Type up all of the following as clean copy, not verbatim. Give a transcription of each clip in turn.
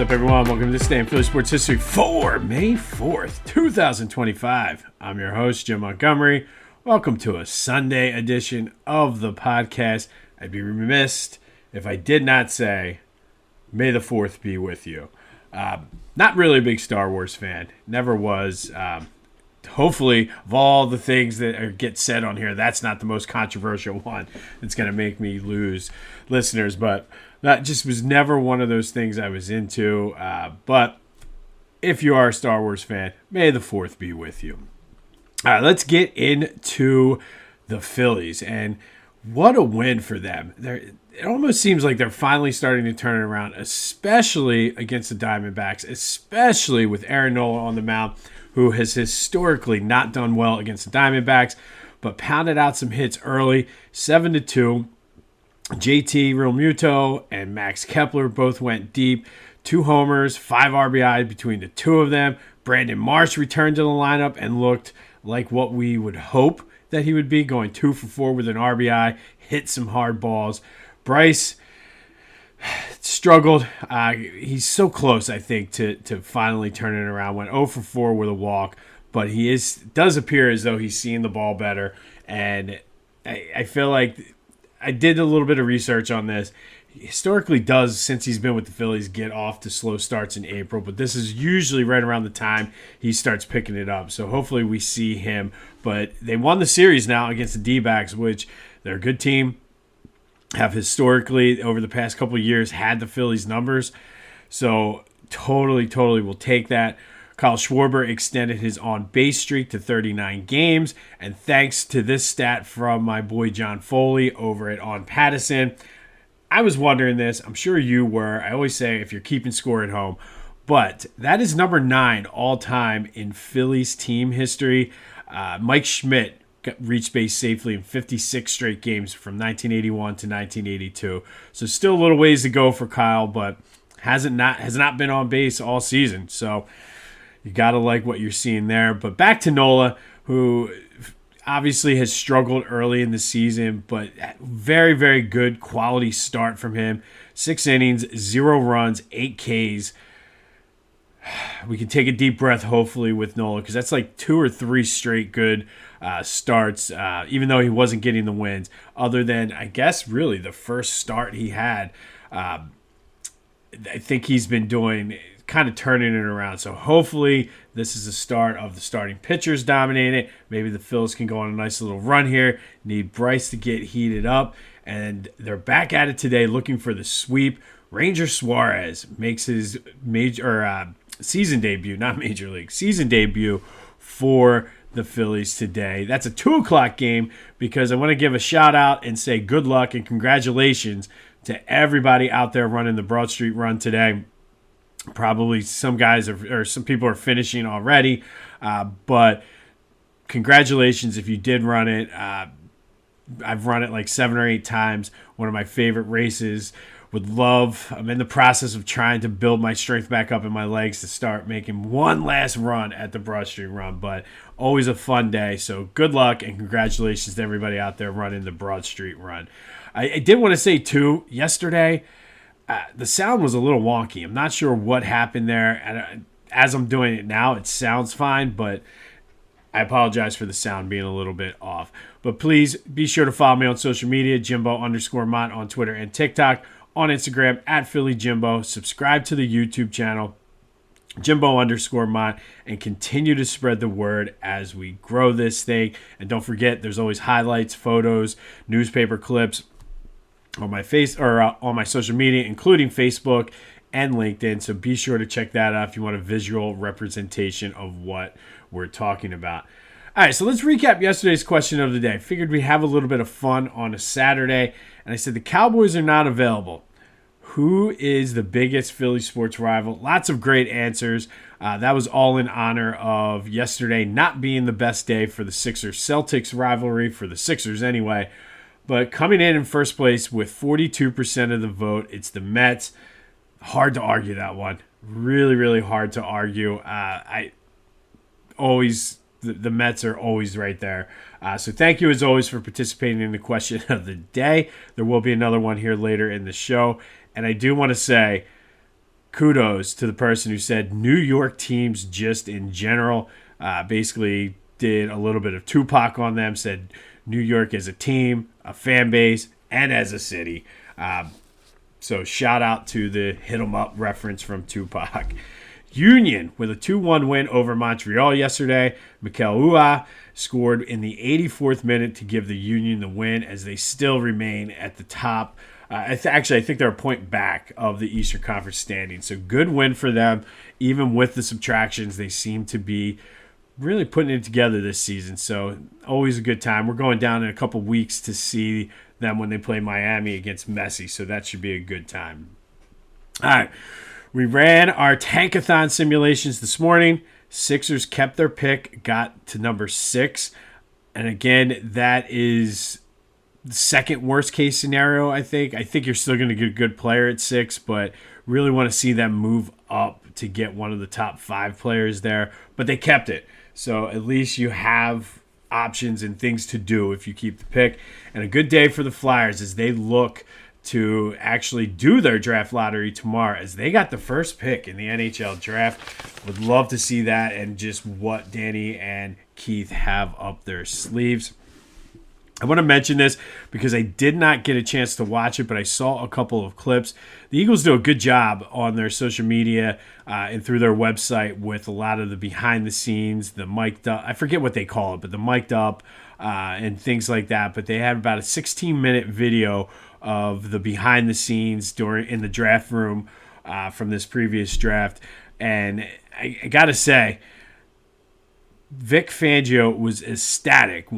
What's up, everyone? Welcome to this day in Philly sports history for May 4th, 2025. I'm your host, Jim Montgomery. Welcome to a Sunday edition of the podcast. I'd be remiss if I did not say, May the 4th be with you. Not really a big Star Wars fan. Never was. Hopefully, of all the things that get said on here, that's not the most controversial one that's going to make me lose listeners. But that just was never one of those things I was into. But if you are a Star Wars fan, May the 4th be with you. All right, let's get into the Phillies. And what a win for them. It almost seems like they're finally starting to turn it around, especially against the Diamondbacks, especially with Aaron Nola on the mound, who has historically not done well against the Diamondbacks, but pounded out some hits early, 7-2. JT Realmuto and Max Kepler both went deep. 2 homers, 5 RBI between the two of them. Brandon Marsh returned to the lineup and looked like what we would hope that he would be, going 2 for 4 with an RBI, hit some hard balls. Bryce struggled. He's so close, I think, to finally turning it around. Went 0 for 4 with a walk, but he does appear as though he's seeing the ball better. And I feel like I did a little bit of research on this. He historically does, since he's been with the Phillies, get off to slow starts in April, but this is usually right around the time he starts picking it up. So hopefully we see him. But they won the series now against the D-backs, which they're a good team. Have historically, over the past couple of years, had the Phillies' numbers. So totally will take that. Kyle Schwarber extended his on-base streak to 39 games. And thanks to this stat from my boy John Foley over at On Pattison, I was wondering this. I'm sure you were. I always say if you're keeping score at home. But that is number 9 all-time in Phillies team history. Mike Schmidt reached base safely in 56 straight games from 1981 to 1982. So still a little ways to go for Kyle, but has not been on base all season. So you got to like what you're seeing there. But back to Nola, who obviously has struggled early in the season, but very, very good quality start from him. 6 innings, 0 runs, 8 Ks. We can take a deep breath, hopefully, with Nola, because that's like 2 or 3 straight good starts, even though he wasn't getting the wins, other than, I guess, really the first start he had. I think he's been doing, kind of turning it around. So hopefully this is the start of the starting pitchers dominating. Maybe the Phils can go on a nice little run here. Need Bryce to get heated up. And they're back at it today looking for the sweep. Ranger Suarez makes his season debut, not major league, season debut for the Phillies today. That's a 2 o'clock game because I want to give a shout out and say good luck and congratulations to everybody out there running the Broad Street Run today. Probably some guys or some people are finishing already, but congratulations if you did run it. I've run it like 7 or 8 times. One of my favorite races. I'm in the process of trying to build my strength back up in my legs to start making one last run at the Broad Street Run, but always a fun day. So good luck and congratulations to everybody out there running the Broad Street Run. I did want to say too, yesterday, the sound was a little wonky. I'm not sure what happened there. And as I'm doing it now, it sounds fine, but I apologize for the sound being a little bit off. But please be sure to follow me on social media, Jimbo_Mott on Twitter and TikTok. On Instagram, at Philly Jimbo. Subscribe to the YouTube channel, Jimbo_Mott, and continue to spread the word as we grow this thing. And don't forget, there's always highlights, photos, newspaper clips on my on my social media, including Facebook and LinkedIn. So be sure to check that out if you want a visual representation of what we're talking about. All right, so let's recap yesterday's question of the day. Figured we'd have a little bit of fun on a Saturday. And I said the Cowboys are not available. Who is the biggest Philly sports rival? Lots of great answers. That was all in honor of yesterday not being the best day for the Sixers-Celtics rivalry, for the Sixers anyway. But coming in first place with 42% of the vote, it's the Mets. Hard to argue that one. Really, really hard to argue. The Mets are always right there. So thank you, as always, for participating in the question of the day. There will be another one here later in the show. And I do want to say, kudos to the person who said New York teams just in general. Basically did a little bit of Tupac on them, said New York as a team, a fan base, and as a city. So shout out to the Hit 'em Up reference from Tupac. Union with a 2-1 win over Montreal yesterday. Mikel Ua scored in the 84th minute to give the Union the win as they still remain at the top. I think they're a point back of the Eastern Conference standings. So good win for them. Even with the subtractions, they seem to be really putting it together this season. So always a good time. We're going down in a couple weeks to see them when they play Miami against Messi. So that should be a good time. All right. We ran our tankathon simulations this morning. Sixers kept their pick, got to number 6. And again, that is the second worst case scenario, I think. I think you're still going to get a good player at 6, but really want to see them move up to get one of the top 5 players there. But they kept it. So at least you have options and things to do if you keep the pick. And a good day for the Flyers as they look to actually do their draft lottery tomorrow, as they got the first pick in the NHL draft. Would love to see that and just what Danny and Keith have up their sleeves. I want to mention this because I did not get a chance to watch it, but I saw a couple of clips. The Eagles do a good job on their social media and through their website with a lot of the behind the scenes, the mic'd up, I forget what they call it, but the mic'd up and things like that. But they had about a 16-minute video of the behind the scenes in the draft room from this previous draft. And I got to say, Vic Fangio was ecstatic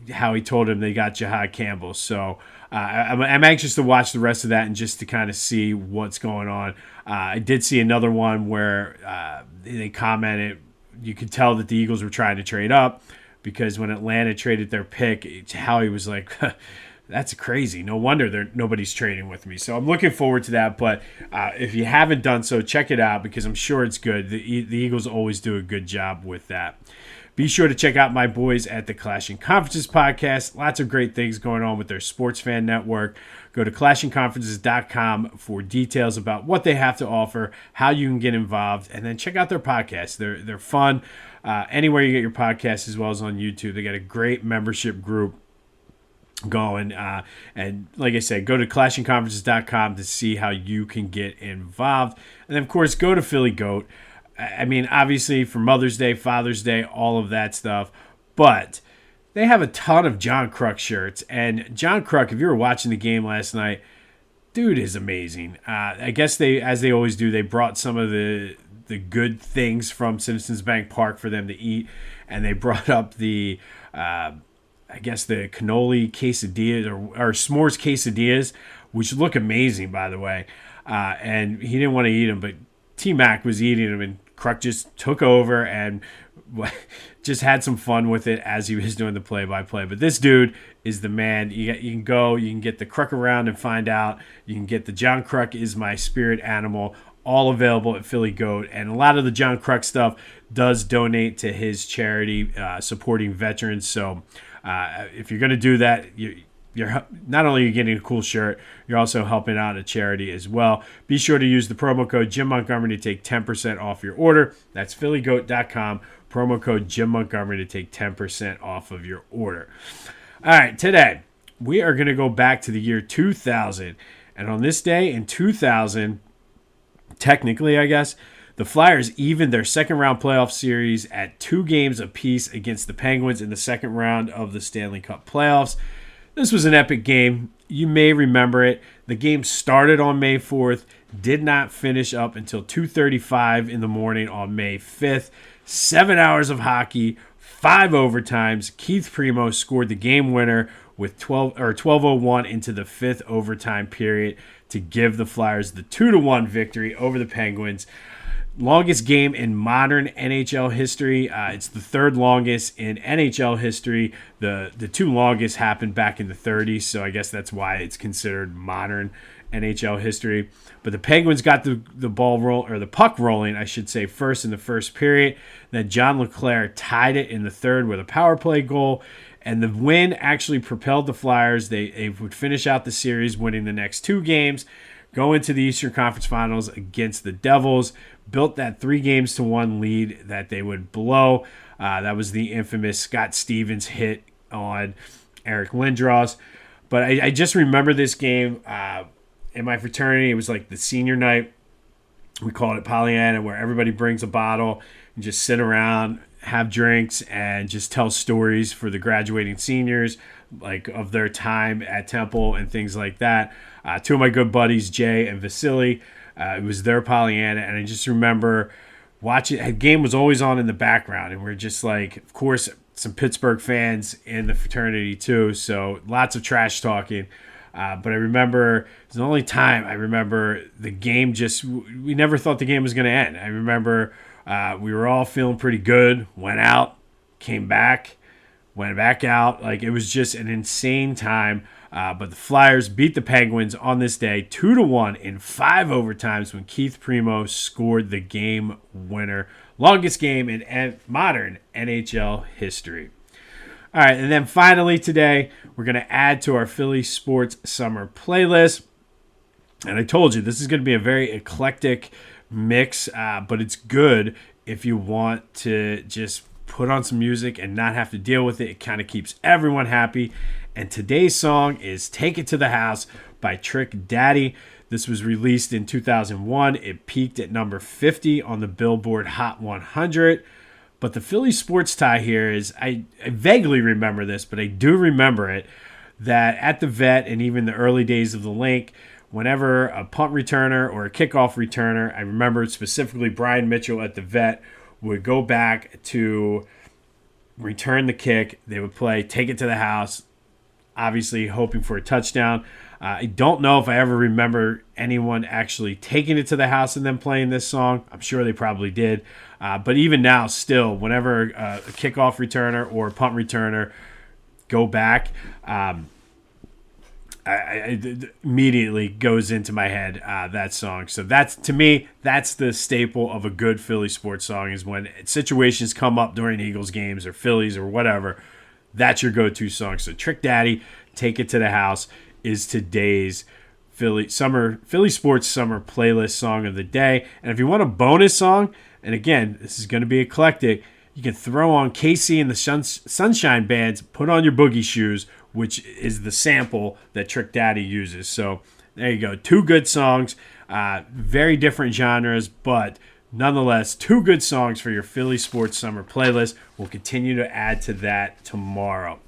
how he told him they got Jahad Campbell. So I'm anxious to watch the rest of that and just to kind of see what's going on. I did see another one where they commented, you could tell that the Eagles were trying to trade up because when Atlanta traded their pick, Howie was like, that's crazy. No wonder nobody's trading with me. So I'm looking forward to that. But if you haven't done so, check it out because I'm sure it's good. The Eagles always do a good job with that. Be sure to check out my boys at the Clashing Conferences podcast. Lots of great things going on with their sports fan network. Go to clashingconferences.com for details about what they have to offer, how you can get involved, and then check out their podcasts. They're fun anywhere you get your podcasts as well as on YouTube. They got a great membership group going. And like I said, go to clashingconferences.com to see how you can get involved. And then, of course, go to Philly Goat. I mean, obviously for Mother's Day, Father's Day, all of that stuff. But they have a ton of John Kruk shirts. And John Kruk, if you were watching the game last night, dude is amazing. I guess as they always do, they brought some of the good things from Citizens Bank Park for them to eat. And they brought up the cannoli quesadillas or s'mores quesadillas, which look amazing, by the way. And he didn't want to eat them, but T-Mac was eating them, and Kruk just took over and just had some fun with it as he was doing the play-by-play. But this dude is the man. You can go, you can get the Kruk around and find out. You can get the John Kruk is my spirit animal, all available at Philly Goat. And a lot of the John Kruk stuff does donate to his charity supporting veterans. So if you're going to do that, you're not only are you getting a cool shirt, you're also helping out a charity as well. Be sure to use the promo code Jim Montgomery to take 10% off your order. That's phillygoat.com, promo code Jim Montgomery to take 10% off of your order. All right, today we are going to go back to the year 2000. And on this day in 2000, technically, I guess, the Flyers evened their second-round playoff series at 2 games apiece against the Penguins in the second round of the Stanley Cup playoffs. This was an epic game. You may remember it. The game started on May 4th, did not finish up until 2:35 in the morning on May 5th. 7 hours of hockey, 5 overtimes. Keith Primo scored the game winner with 12:01 into the 5th overtime period to give the Flyers the 2-1 victory over the Penguins. Longest game in modern NHL history. It's the third longest in NHL history. The 2 longest happened back in the 30s, so I guess that's why it's considered modern NHL history. But the Penguins got the puck rolling, I should say, first in the first period. Then John LeClair tied it in the third with a power play goal. And the win actually propelled the Flyers. They would finish out the series, winning the next 2 games. go into the Eastern Conference Finals against the Devils, built that 3-1 lead that they would blow. That was the infamous Scott Stevens hit on Eric Lindros. But I just remember this game in my fraternity. It was like the senior night. We called it Pollyanna, where everybody brings a bottle and just sit around, have drinks, and just tell stories for the graduating seniors, like of their time at Temple and things like that. Two of my good buddies, Jay and Vasily, it was their Pollyanna, and I just remember watching. The game was always on in the background, and we're just like, of course, some Pittsburgh fans in the fraternity too, so lots of trash talking. But I remember it's the only time I remember the game we never thought the game was going to end. I remember we were all feeling pretty good, went out, came back, went back out. Like, it was just an insane time. But the Flyers beat the Penguins on this day 2-1 in 5 overtimes when Keith Primo scored the game winner. Longest game in modern NHL history. All right, and then finally today, we're going to add to our Philly Sports Summer playlist. And I told you, this is going to be a very eclectic mix, but it's good if you want to just put on some music and not have to deal with it. It kind of keeps everyone happy. And today's song is Take It to the House by Trick Daddy. This was released in 2001. It peaked at number 50 on the Billboard Hot 100. But the Philly sports tie here is, I vaguely remember this, but I do remember it, that at the Vet and even the early days of the Link, whenever a punt returner or a kickoff returner, I remember specifically Brian Mitchell at the Vet, would go back to return the kick. They would play Take It to the House, obviously hoping for a touchdown. I don't know if I ever remember anyone actually taking it to the house and then playing this song. I'm sure they probably did. But even now, still, whenever a kickoff returner or a punt returner go back, I immediately goes into my head that song. So that's, to me, that's the staple of a good Philly sports song, is when situations come up during Eagles games or Phillies or whatever, that's your go-to song. So Trick Daddy, Take It to the House, is today's Philly Sports Summer playlist song of the day. And if you want a bonus song, and again, this is going to be eclectic, you can throw on KC and the Sunshine Band's Put On Your Boogie Shoes, which is the sample that Trick Daddy uses. So there you go. 2 good songs, very different genres, but nonetheless, 2 good songs for your Philly Sports Summer playlist. We'll continue to add to that tomorrow.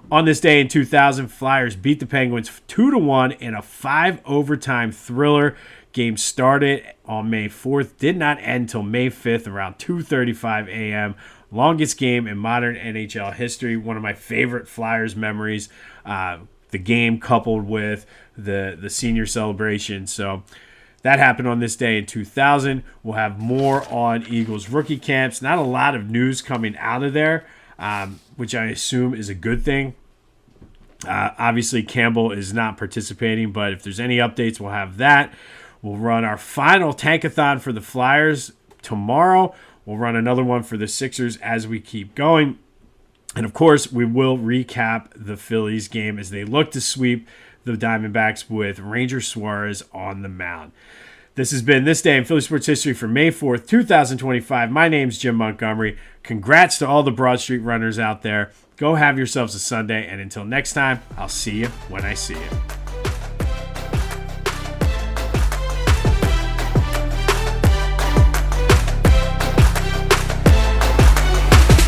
On this day in 2000, Flyers beat the Penguins 2-1 in a 5-overtime thriller. Game started on May 4th, did not end until May 5th around 2:35 a.m. Longest game in modern NHL history. One of my favorite Flyers memories. The game coupled with the senior celebration. So that happened on this day in 2000. We'll have more on Eagles rookie camps. Not a lot of news coming out of there, which I assume is a good thing. Obviously, Campbell is not participating, but if there's any updates, we'll have that. We'll run our final tankathon for the Flyers tomorrow. We'll run another one for the Sixers as we keep going. And, of course, we will recap the Phillies game as they look to sweep the Diamondbacks with Ranger Suarez on the mound. This has been This Day in Philly Sports History for May 4th, 2025. My name's Jim Montgomery. Congrats to all the Broad Street runners out there. Go have yourselves a Sunday, and until next time, I'll see you when I see you.